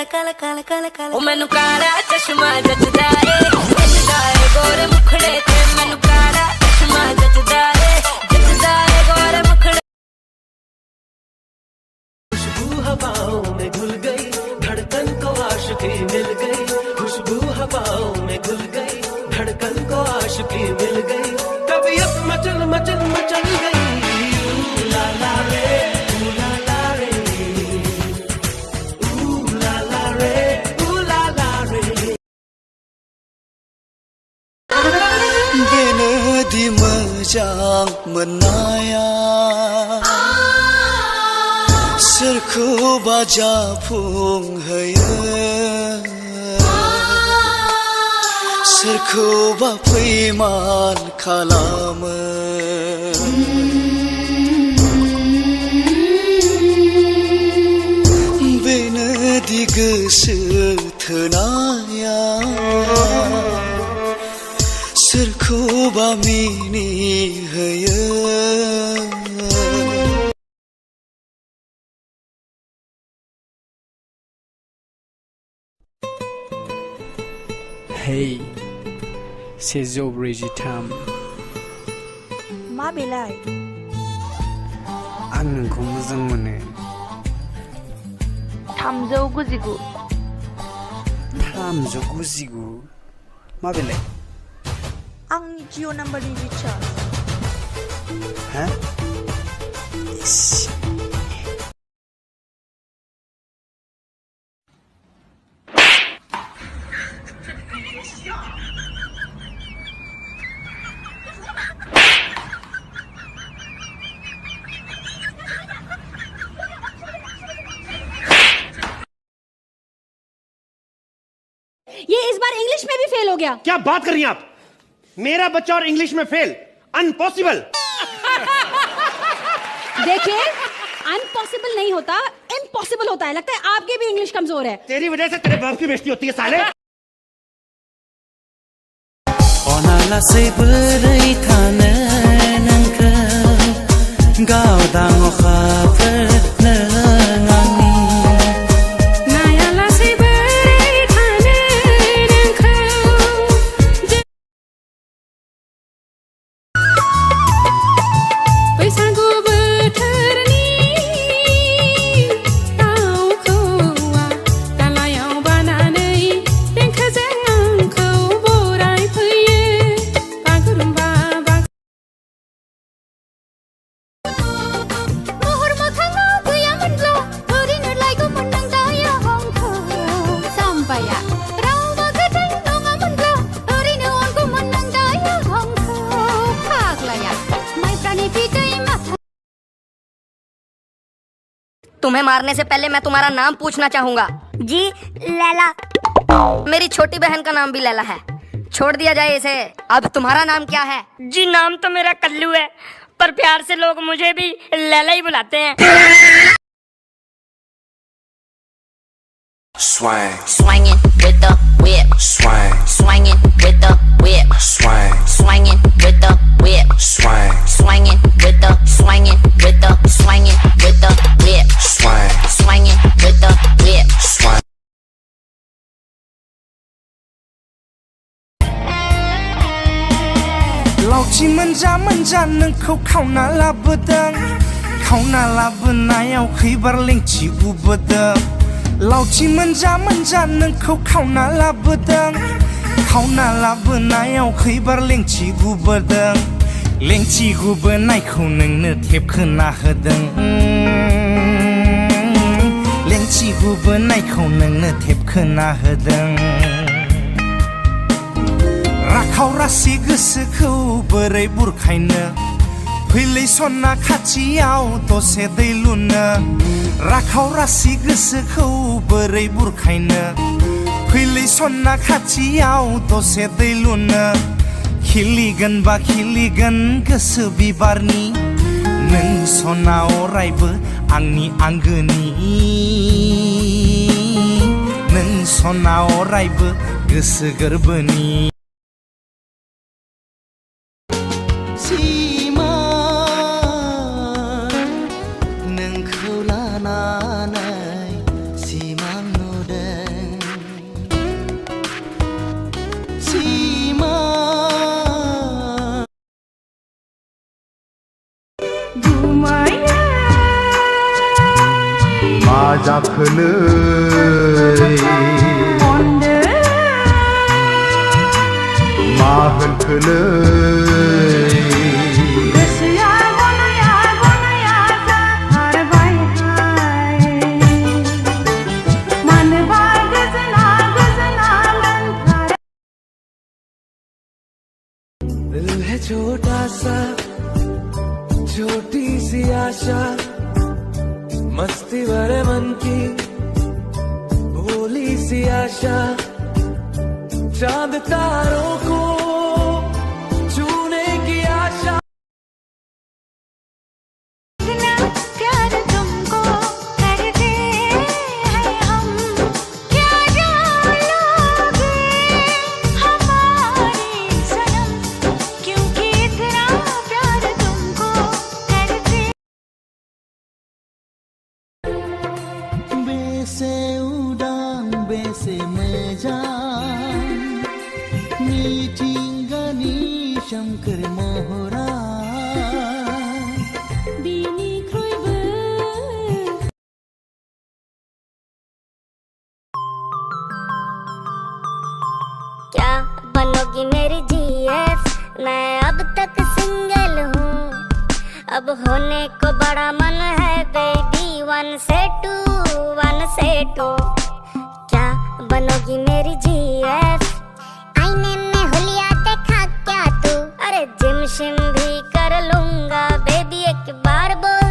ओ मैनू काला चश्मा जचदा ए गोरे मुखड़े ते मैनू काला चश्मा जचदा ए गोरे मुखड़े। खुशबू हवाओं में घुल गई, धड़कन को आशिकी मिल गई। खुशबू हवाओं में घुल गई, धड़कन को आशिकी मिल गई। तबीयत मचल मचल मचल गई। ला ला रे, ला ला रे, ला ला रे, ला ला रे। बेनोदि मोजां मोननाया सोरखौबा जाफुंहोयो, सोरखौबा फैमान खालामो। बेनोदि गोसो थोनाया सोरखौबा मिनिहोयो। Hey, सेजौ ब्रैजिथाम। मा बेलाय? आं नोंखौ मोजां मोनो। 399। 399? मा बेलाय? आंनि जिअ नाम्बारनि रिचार्ज। हा? ये इस बार इंग्लिश में भी फेल हो गया। क्या बात कर रही हैं आप? मेरा बच्चा और इंग्लिश में फेल? अनपॉसिबल। देखिए, अनपॉसिबल नहीं होता, इम्पॉसिबल होता है। लगता है आपके भी इंग्लिश कमजोर है। तेरी वजह से तेरे बाप की बेइज्जती होती है साले। तुम्हें मारने से पहले मैं तुम्हारा नाम पूछना चाहूंगा। जी, लैला। मेरी छोटी बहन का नाम भी लैला है। छोड़ दिया जाए इसे। अब तुम्हारा नाम क्या है? जी, नाम तो मेरा कल्लू है, पर प्यार से लोग मुझे भी लैला ही बुलाते हैं। Swang, Swinging with the whip, swang, swinging with the whip, swang, swinging with the whip, swang, swinging with the swinging with the swinging with the whip, swang, swinging with the whip, swang. लावथि मोनजा नोंखौ खावना लाबोदों, खावना लाबोनायाव खैबार lengthy बुबोदों। लावथि मोनजा नोंखौ खावना लाबोदों, खावना लाबोनायाव खैबार लेंथि गुबोदों। लेंथि गुबोनायखौ नोंनो टेप खोना होदों। लेंथि गुबोनायखौ नोंनो टेप खोना होदों। राखाव रासि गोसोखौ बोरै बुरखायनो, फैलै सना खाथियाव दसे दै लुनो। राखाव रासि गोसोखौ बोरै बुरखायनो, फैलै सना खाथियाव दसे दै लुनो। खिलिगोन बा खिलिगोन गोसो बिबारनि, नों सना अरायबो आंनि आंगोनि। नों सना अरायबो गोसो गोरबोनि। सिमां नोंखौ लानानै सिमां नुदों। जाखोलै मा होनखोलै दिल है छोटा सा छोटी सी आशा मस्ती भरे मन की भोली सी आशा चांद तारों को छूने की आशा प्यार तुमको करते हैं हम क्या जान लोगे हमारे सनम क्योंकि इतना प्यार तुमको करते बेसे उडान बेसे मेजान मीटिंगनी शंकर मोहरा Bini Kruibe. क्या बनोगी मेरी जीएफ? मैं अब तक सिंगल हूँ, अब होने को बड़ा मन है बेबी 1 से 2 1 से 2। क्या बनोगी मेरी जीएफ? आईने में हुलिया देखा क्या तू? अरे जिम शिम भी कर लूंगा बेबी, एक बार बोल